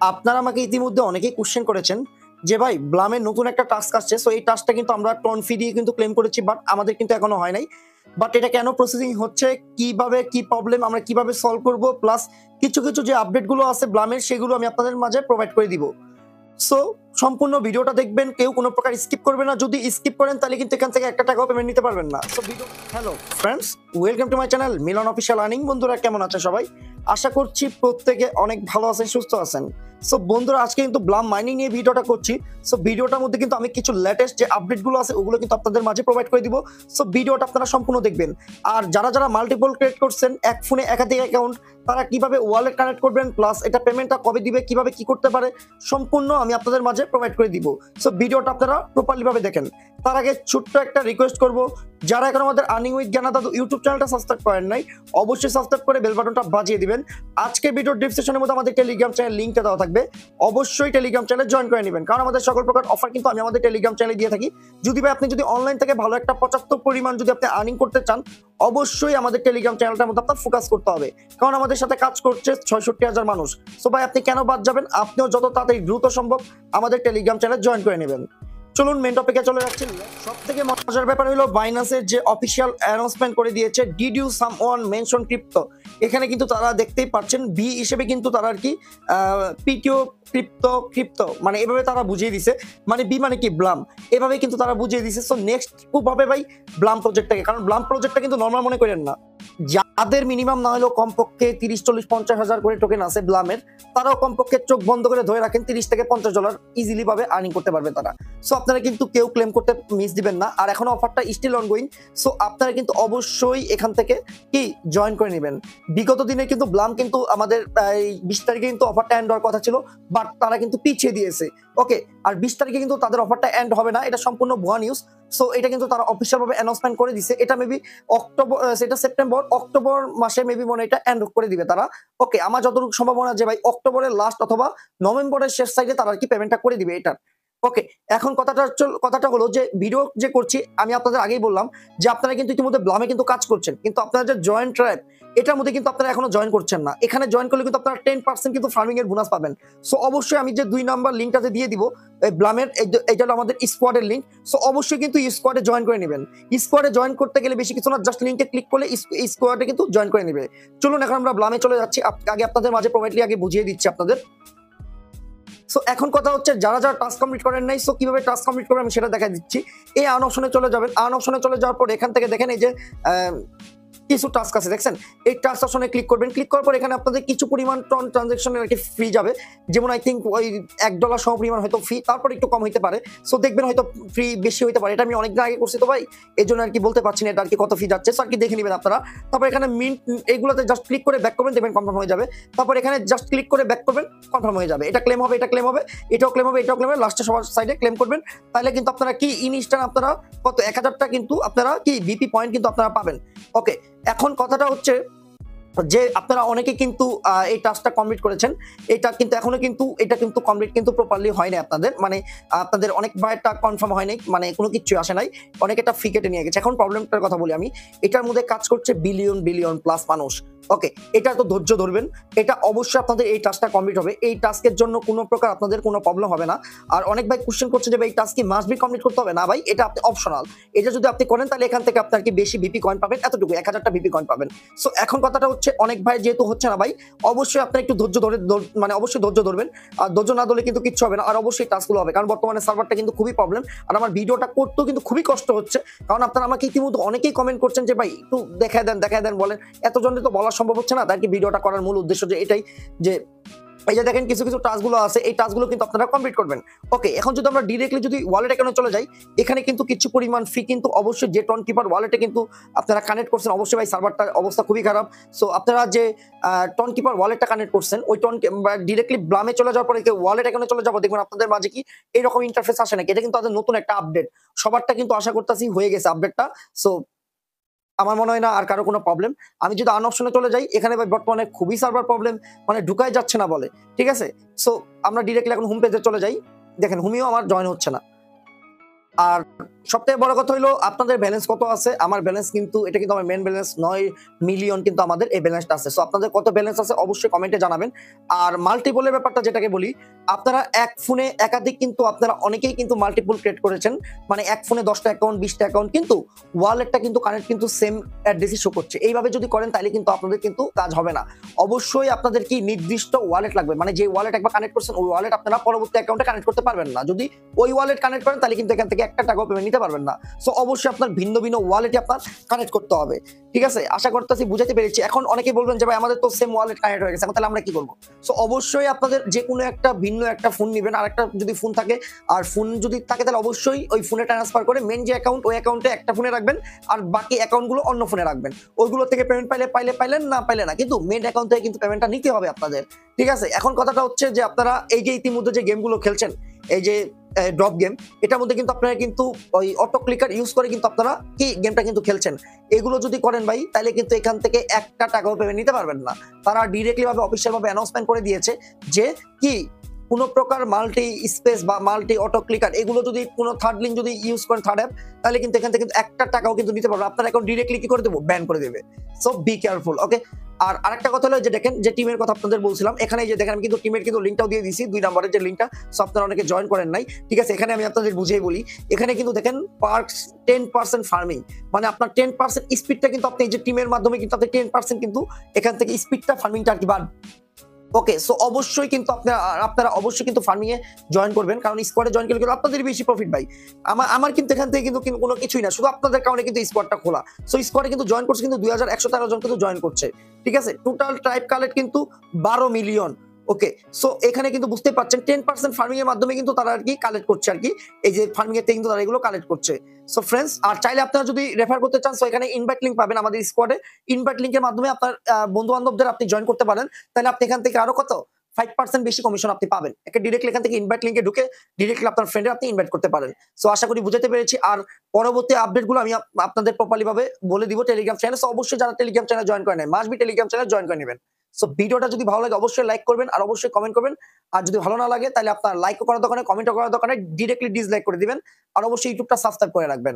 আপনারা আমাকে ইতিমধ্যে অনেকেই কোয়েশ্চেন করেছেন যে ভাই ব্লামের নতুন একটা টাস্ক আসছে। সো এই টাস্কটা কিন্তু আমরা টন ফি দিয়ে কিন্তু ক্লেম করেছি, বাট আমাদের কিন্তু এখনো হয় নাই। বাট এটা কেন প্রসেসিং হচ্ছে, কিভাবে কি প্রবলেম, আমরা কিভাবে সলভ করব, প্লাস কিছু যে আপডেট গুলো আছে ব্লামের সেগুলো আমি আপনাদের মাঝে প্রোভাইড করে দিব। সো সম্পূর্ণ ভিডিওটা দেখবেন, কেউ কোনো প্রকার স্কিপ করবে না। যদি স্কিপ করেন তাহলে কিন্তু এখান থেকে একটা টাকাও পেমেন্ট নিতে পারবেন না। So video hello friends, welcome to my channel Milan official earning. বন্ধুরা কেমন আছে সবাই? আশা করছি প্রত্যেকে অনেক ভালো আছেন, সুস্থ আছেন। সো বন্ধুরা আজকে কিন্তু ব্লাম মাইনিং নিয়ে ভিডিওটা করছি। সো ভিডিওটার মধ্যে কিন্তু আমি কিছু লেটেস্ট যে আপডেটগুলো আছে ওগুলো কিন্তু আপনাদের মাঝে প্রোভাইড করে দিব। সো ভিডিওটা আপনারা সম্পূর্ণ দেখবেন। আর যারা মাল্টিপল ক্রিয়েট করছেন, এক ফোনে একাধিক অ্যাকাউন্ট, তারা কিভাবে ওয়ালেট কানেক্ট করবেন, প্লাস এটা পেমেন্টটা কবে দিবে, কিভাবে কি করতে পারে, সম্পূর্ণ আমি আপনাদের মাঝে প্রোভাইড করে দিব। সো ভিডিওটা আপনারা প্রপারলি ভাবে দেখেন। তার আগে ছোট্ট একটা রিকোয়েস্ট করব, যারা এখন আমাদের আর্নিং উইথ জ্ঞানা দাদু ইউটিউব চ্যানেলটা সাবস্ক্রাইব করেন নাই, অবশ্যই সাবস্ক্রাইব করে বেল বাটনটা বাজিয়ে দিবেন। আজকে ভিডিওর ডেসক্রিপশনের মধ্যে আমাদের টেলিগ্রাম চ্যানেল লিংকটা দেওয়া থাকবে, অবশ্যই টেলিগ্রাম চ্যানেলে জয়েন করে নেবেন, কারণ আমাদের সকল প্রকার অফার কিন্তু আমি আমাদের টেলিগ্রাম চ্যানেলে দিয়ে থাকি। যদি ভাই আপনি যদি অনলাইন থেকে ভালো একটা 75 পরিমাণ যদি আপনি আর্নিং করতে চান, অবশ্যই আমাদের টেলিগ্রাম চ্যানেলটার মধ্যে আপনার ফোকাস করতে হবে, কারণ আমাদের সাথে কাজ করছে 66,000 মানুষ। সো ভাই আপনি কেন বাদ যাবেন? আপনিও যত তাড়াতাড়ি দ্রুত সম্ভব আমাদের টেলিগ্রাম চ্যানেলে জয়েন করে নেবেন। চলুন মেন টপিকে চলে যাচ্ছি। সব থেকে মজার ব্যাপার হলো বাইন্যান্সের যে অফিসিয়াল অ্যানাউন্সমেন্ট করে দিয়েছে, did you someone mention crypto. এখানে কিন্তু তারা দেখতেই পাচ্ছেন বি হিসেবে কিন্তু তারা আর কি পিটিও ক্রিপ্টো মানে এভাবে তারা বুঝিয়ে দিছে। মানে বি মানে কি ব্লাম, এভাবে কিন্তু তারা বুঝিয়ে দিছে। সো নেক্সট খুব হবে ভাই ব্লাম প্রজেক্টটাকে, কারণ ব্লাম প্রজেক্টটা কিন্তু নর্মাল মনে করেন না। যাদের মিনিমাম না হলেও কমপক্ষে 30, 40, 50,000 করে টোকেন আছে ব্লামের, তারাও কমপক্ষে চোখ বন্ধ করে ধরে রাখেন $30 থেকে $50 ইজিলি ভাবে আর্নিং করতে পারবে তারা। সো আপনারা কিন্তু কেউ ক্লেম করতে মিস দিবেন না। আর এখন অফারটা স্টিল অনগোয়িং। সো আপনারা কিন্তু অবশ্যই এখান থেকে কি জয়েন করে নেবেন। বিগত দিনে কিন্তু ব্লাম কিন্তু আমাদের 20 তারিখে কিন্তু অফারটা এন্ড হওয়ার কথা ছিল, বাট তারা কিন্তু পিছিয়ে দিয়েছে। ওকে, আর 20 তারিখে কিন্তু তাদের অফারটা এন্ড হবে না, এটা সম্পূর্ণ ভুয়া নিউজ। সো এটা কিন্তু তারা অফিসিয়াল ভাবে অ্যানাউন্সমেন্ট করে দিছে। এটা মেবি সেটা সেপ্টেম্বর অক্টোবর মাসে মেবি মনে এটা এন্ড করে দিবে তারা। ওকে, আমার যতটুকু সম্ভাবনা যে ভাই অক্টোবরের লাস্ট অথবা নভেম্বরের শেষ সাইডে তারা কি পেমেন্টটা করে দিবে এটা। ওকে, এখন কথাটা হলো যে ভিডিও যে করছি আমি আপনাদের আগেই বললাম যে আপনারা কিন্তু ইতিমধ্যে ব্লামে কিন্তু কাজ করছেন, কিন্তু আপনারা যে জয়েন্ট ট্রাইব এটার মধ্যে কিন্তু আপনারা এখনো জয়েন করছেন না। এখানে জয়েন করলে কিন্তু আপনারা 10% কিন্তু ফার্মিং এর বোনাস পাবেন। সো অবশ্যই আমি যে 2 নাম্বার লিংকটাতে দিয়ে দিব ব্লামের, এটা হলো আমাদের স্কোয়াডের লিংক। সো অবশ্যই কিন্তু স্কোয়াডে জয়েন করে নেবেন। স্কোয়াডে জয়েন করতে গেলে বেশি কিছু না, জাস্ট লিংকে ক্লিক করলে স্কোয়াডে কিন্তু জয়েন করে নেবে। চলুন এখন আমরা ব্লামে চলে যাচ্ছি। আগে আপনাদের মাঝে প্রোভাইডলি আগে বুঝিয়ে দিচ্ছি আপনাদের। সো এখন কথা হচ্ছে যারা টাস্ক কমপ্লিট করেন নাই, সো কিভাবে টাস্ক কমপ্লিট করবেন আমি সেটা দেখা দিচ্ছি। এই আর্ন অপশনে চলে যাবেন। আর্ন অপশনে চলে যাওয়ার পর এখান থেকে দেখেন এই যে কিছু টাস্ক আছে দেখছেন, এই টাস্ক অপশনে ক্লিক করবেন। ক্লিক করার পর এখানে আপনাদের কিছু পরিমাণ ট্রানজাকশনের আর কি ফ্রি যাবে, যেমন আই থিঙ্ক ওই $1 সম পরিমাণ হয়তো ফি, তারপর একটু কম হইতে পারে। সো দেখবেন হয়তো ফ্রি বেশি হইতে পারে, এটা আমি অনেকদিন আগে করছি তো ভাই, এই জন্য আর কি বলতে পারছি না এটা আর কি কত ফি যাচ্ছে। সো আর কি দেখে নেবেন আপনারা। তারপর এখানে মিন্ট এইগুলোতে জাস্ট ক্লিক করে ব্যাক করবেন, দেখবেন কনফার্ম হয়ে যাবে। তারপর এখানে জাস্ট ক্লিক করে ব্যাক করবেন, কনফার্ম হয়ে যাবে। এটা ক্লেম হবে, এটা ক্লেম হবে, এটাও ক্লেম হবে, এটাও ক্লেম হবে, লাস্টে সবার সাইডে ক্লেম করবেন। তাহলে কিন্তু আপনারা কি ইনস্ট্যান্ট আপনারা কত 1000টা কিন্তু আপনারা কি বিপি পয়েন্ট কিন্তু আপনারা পাবেন। ওকে, এখন কথাটা হচ্ছে যে আপনারা অনেকে কিন্তু এই টাস্কটা কমপ্লিট করেছেন, এটা কিন্তু এখনো কিন্তু এটা কিন্তু কমপ্লিট কিন্তু প্রপারলি হয় নাই আপনাদের, মানে আপনাদের অনেক ভাইটা কনফার্ম হয় নাই, মানে কোনো কিছু আসে নাই, অনেক এটা ফি কেটে নিয়ে গেছে। এখন প্রবলেমটার কথা বলি আমি, এটার মধ্যে কাজ করছে বিলিয়ন প্লাস মানুষ। ওকে, এটা তো ধৈর্য ধরবেন, এটা অবশ্যই আপনাদের এই টাস্কটা কমপ্লিট হবে। এই টাস্কের জন্য কোনো প্রকার আপনাদের কোনো প্রবলেম হবে না। আর অনেক ভাই কোশ্চেন করছে যে ভাই এই টাস্ক কি মাস্ট বি কমপ্লিট করতে হবে? না ভাই, এটা আপনি অপশনাল। এটা যদি আপনি করেন তাহলে এখান থেকে আপনার কি বেশি ভিপি কয়েন পাবেন, এতটুকু 1000টা ভিপি কয়েন পাবেন। সো এখন কথাটা হচ্ছে অনেক ভাই যেহেতু হচ্ছে না ভাই, অবশ্যই আপনার একটু ধৈর্য ধরে মানে অবশ্যই ধৈর্য ধরবেন। আর ধৈর্য না ধরলে কিন্তু কিচ্ছু হবে না। আর অবশ্যই টাস্কগুলো হবে, কারণ বর্তমানে সার্ভারটা কিন্তু খুবই প্রবলেম। আর আমার ভিডিওটা করতেও কিন্তু খুবই কষ্ট হচ্ছে, কারণ আপনারা আমাকে ইতিমধ্যে অনেকেই কমেন্ট করছেন যে ভাই একটু দেখায় দেন বলেন। এতজনে তো বলা সম্ভব হচ্ছে না, তাই কি ভিডিওটা করার মূল উদ্দেশ্য যে এটাই, যে এই যে দেখেন কিছু টাস্কগুলো আছে, এই টাস্কগুলো কিন্তু আপনারা কমপ্লিট করবেন। ওকে, এখন যদি আমরা ডিরেক্টলি যদি ওয়ালেট অ্যাকাউন্টে চলে যাই, এখানে কিন্তু কিছু পরিমাণ ফি কিন্তু অবশ্যই যে টন কিপার ওয়ালেটে কিন্তু আপনারা কানেক্ট করছেন, অবশ্যই ভাই সার্ভারটার অবস্থা খুবই খারাপ। সো আপনারা যে টন কিপার ওয়ালেটটা কানেক্ট করছেন, ওই ডিরেক্টলি ব্লামে চলে যাওয়ার পরে ওয়ালেট অ্যাকাউন্টে চলে যাবো, দেখবেন আপনাদের মাঝে কি এইরকম ইন্টারফেস আসে নাকি। এটা কিন্তু তাদের নতুন একটা আপডেট, সবারটা কিন্তু আশা করতেছি হয়ে গেছে আপডেটটা। সো আমার মনে হয় না আর কারো কোনো প্রবলেম। আমি যদি আন অপশনে চলে যাই, এখানে বর্তমানে খুবই সার্ভার প্রবলেম, মানে ঢুকাই যাচ্ছে না বলে, ঠিক আছে। সো আমরা ডিরেক্টলি এখন হোম পেজে চলে যাই, দেখেন হোমিও আমার জয়েন হচ্ছে না। আর সবথেকে বড় কথা হলো আপনাদের ব্যালেন্স কত আছে? আমার ব্যালেন্স কিন্তু এটা কিন্তু আমার মেইন ব্যালেন্স ৯ মিলিয়ন কিন্তু আমাদের এই ব্যালেন্সটা আছে। সো আপনাদের কত ব্যালেন্স আছে অবশ্যই কমেন্টে জানাবেন। আর মাল্টিপলের ব্যাপারটা যেটাকে বলি, আপনারা এক ফোনে একাধিক কিন্তু আপনারা অনেকেই কিন্তু মাল্টিপল ক্রিয়েট করেছেন। মানে এক ফোনে ১০ টা অ্যাকাউন্ট ২০ টা অ্যাকাউন্ট কিন্তু ওয়ালেটটা কিন্তু কানেক্ট কিন্তু সেম অ্যাড্রেসই শো করছে। এইভাবে যদি করেন তাহলে কিন্তু আপনাদের কিন্তু কাজ হবে না। অবশ্যই আপনাদের কি নির্দিষ্ট ওয়ালেট লাগবে। মানে যে ওয়ালেট একবার কানেক্ট করছেন ওই ওয়ালেট আপনারা পরবর্তী অ্যাকাউন্টে কানেক্ট করতে পারবেন না। যদি ওই ওয়ালেট কানেক্ট করেন তাহলে কিন্তু এখান থেকে একটা টাকাও পেমেন্ট নিতে পারবেন না। সো অবশ্যই আপনার ভিন্ন ভিন্ন ওয়ালেটে আপনার কানেক্ট করতে হবে। ঠিক আছে? আশা করতেছি বুঝাতে পেরেছি। এখন অনেকেই বলবেন যে ভাই আমাদের তো সেম ওয়ালেট কানেক্ট হয়ে গেছে। এখন তাহলে আমরা কি করব? সো অবশ্যই আপনাদের যেকোনো একটা ভিন্ন একটা ফোন নিবেন। আরেকটা যদি ফোন থাকে আর ফোন যদি থাকে তাহলে অবশ্যই ওই ফোনে ট্রান্সফার করে মেইন যে অ্যাকাউন্ট ওই অ্যাকাউন্টে একটা ফোনে রাখবেন আর বাকি অ্যাকাউন্টগুলো অন্য ফোনে রাখবেন। ওইগুলো থেকে পেমেন্ট পাইলেন না পাইলে না। কিন্তু মেইন অ্যাকাউন্ট থেকে কিন্তু পেমেন্টটা নিতে হবে আপনাদের। ঠিক আছে? এখন কথাটা হচ্ছে যে আপনারা এই যে ইতিমধ্যে যে গেমগুলো খেলছেন, এই যে ড্রপ গেম, এটার মধ্যে কিন্তু আপনারা কিন্তু ওই অটো ক্লিকার ইউজ করে কিন্তু আপনারা কি গেমটা কিন্তু খেলছেন। এগুলো যদি করেন ভাই তাহলে কিন্তু এখান থেকে একটা টাকাও পেমেন্ট নিতে পারবেন না। তারা ডিরেক্টলি ভাবে অফিসিয়াল ভাবে অ্যানাউন্সমেন্ট করে দিয়েছে যে কি কোন প্রকার মাল্টি স্পেস বা মাল্টি অটো ক্লিকার এগুলো যদি কোনো থার্ড লিঙ্ক যদি ইউজ করেন থার্ড অ্যাপ তাহলে কিন্তু এখান থেকে কিন্তু একটা টাকাও কিন্তু নিতে পারবেন। আপনার অ্যাকাউন্ট ডিরেক্টলি কি করে দেবো? ব্যান করে দেবে। So be careful. ওকে। আর আরেকটা কথা হলো যে দেখেন যে টিমের কথা আপনাদের বলছিলাম, এখানে যে দেখেন আমি কিন্তু টিমের কিন্তু লিঙ্কটাও দিয়ে দিয়েছি ২ নম্বরের যে লিঙ্কটা। সো আপনারা অনেকে জয়েন করেন নাই। ঠিক আছে? এখানে আমি আপনাদের বুঝিয়ে বলি। এখানে কিন্তু দেখেন 10% ফার্মিং, মানে আপনার 10% স্পিডটা কিন্তু আপনি এই যে টিমের মাধ্যমে কিন্তু আপনি 10% কিন্তু এখান থেকে স্পিডটা ফার্মিংটা আর কি বাড়বে। ওকে, সো অবশ্যই কিন্তু আপনারা অবশ্যই কিন্তু ফার্মিং এ জয়েন করবেন, কারণ স্কোয়াডে জয়েন করলে কিন্তু আপনাদের বেশি প্রফিট ভাই। আমার কিন্তু এখান থেকে কিন্তু কোনো কিছুই না, শুধু আপনাদের কারণে কিন্তু স্কোয়াডটা খোলা। সো স্কোয়াডে কিন্তু জয়েন করছে কিন্তু 2113 জন কিন্তু জয়েন করছে। ঠিক আছে? টোটাল ট্রাইব কালেক্ট কিন্তু 12 মিলিয়ন। ওকে, সো এখানে কিন্তু বুঝতে পারছেন 10% ফার্মিং এর মাধ্যমে কিন্তু তারা আর কি কালেক্ট করছে আর কি, এই যে ফার্মিং এর থেকে কিন্তু তারা এগুলো কালেক্ট করছে। সো ফ্রেন্ডস, আর চাইলে আপনারা যদি রেফার করতে চান, সো এখানে ইনভাইট লিংক পাবেন আমাদের স্কোয়াডে। ইনভাইট লিংকের মাধ্যমে আপনার বন্ধু বান্ধবদের আপনি জয়েন করতে পারেন। তাহলে আপনি এখান থেকে আরো কত 5% বেশি কমিশন আপনি পাবেন। একে ডিরেক্টলি এখান থেকে ইনভাইট লিংকে ঢুকে ডিরেক্টলি আপনার ফ্রেন্ডে আপনি ইনভাইট করতে পারেন। সো আশা করি বুঝাতে পেরেছি। আর পরবর্তী আপডেটগুলো আমি আপনাদের প্রপারলি ভাবে বলে দিব টেলিগ্রাম চ্যানেলে। সো অবশ্যই যারা টেলিগ্রাম চ্যানেল জয়েন করে নাই must be Telegram channel join করে নেবেন। সো ভিডিওটা যদি ভালো লাগে অবশ্যই লাইক করবেন আর অবশ্যই কমেন্ট করবেন। আর যদি ভালো না লাগে তাহলে আপনার লাইকও করার দরকার নেই, কমেন্টও করার দরকার নেই, ডিরেক্টলি ডিসলাইক করে দিবেন। আর অবশ্যই ইউটিউবটা সাবস্ক্রাইব করে রাখবেন।